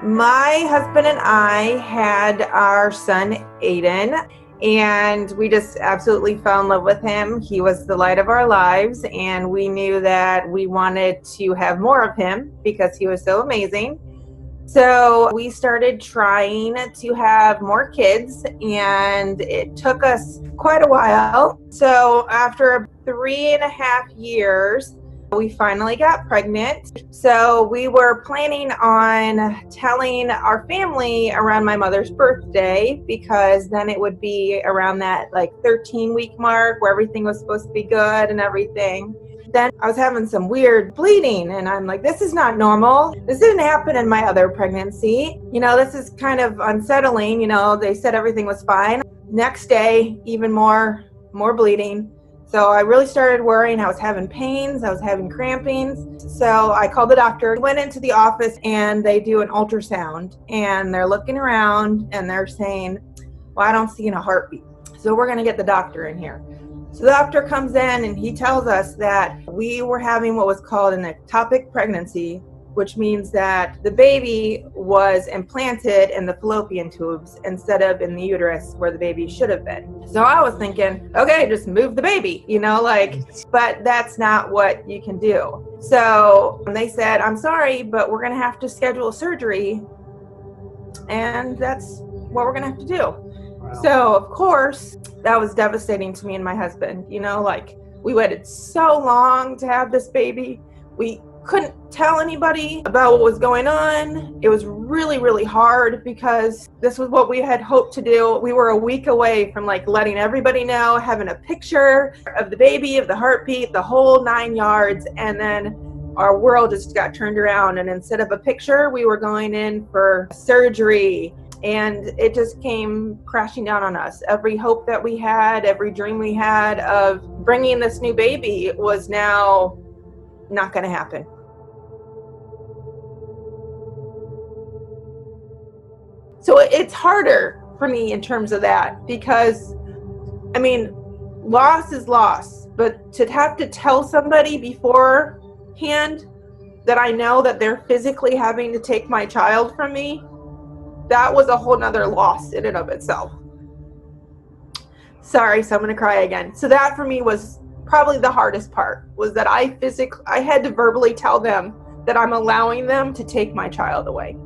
My husband and I had our son, Aiden, and we just absolutely fell in love with him. He was the light of our lives, and we knew that we wanted to have more of him because he was so amazing. So we started trying to have more kids, and it took us quite a while. So after 3.5 years, we finally got pregnant. So we were planning on telling our family around my mother's birthday, because then it would be around that 13-week mark where everything was supposed to be good and everything. Then I was having some weird bleeding, and I'm like, this is not normal. This didn't happen in my other pregnancy. This is kind of unsettling. They said everything was fine. Next day, even more bleeding. So I really started worrying. I was having pains. I was having crampings. So I called the doctor, went into the office, and they do an ultrasound, and they're looking around and they're saying, well, I don't see a heartbeat. So we're going to get the doctor in here. So the doctor comes in and he tells us that we were having what was called an ectopic pregnancy, which means that the baby was implanted in the fallopian tubes instead of in the uterus where the baby should have been. So I was thinking, okay, just move the baby, but that's not what you can do. So they said, I'm sorry, but we're going to have to schedule surgery, and that's what we're going to have to do. So, of course, that was devastating to me and my husband. We waited so long to have this baby. We couldn't tell anybody about what was going on. It was really, really hard because this was what we had hoped to do. We were a week away from letting everybody know, having a picture of the baby, of the heartbeat, the whole 9 yards. And then our world just got turned around. And instead of a picture, we were going in for surgery. And it just came crashing down on us. Every hope that we had, every dream we had of bringing this new baby was now not going to happen. So it's harder for me in terms of that because, loss is loss. But to have to tell somebody beforehand that I know that they're physically having to take my child from me, that was a whole nother loss in and of itself. Sorry, so I'm going to cry again. So that for me was probably the hardest part, was that I had to verbally tell them that I'm allowing them to take my child away.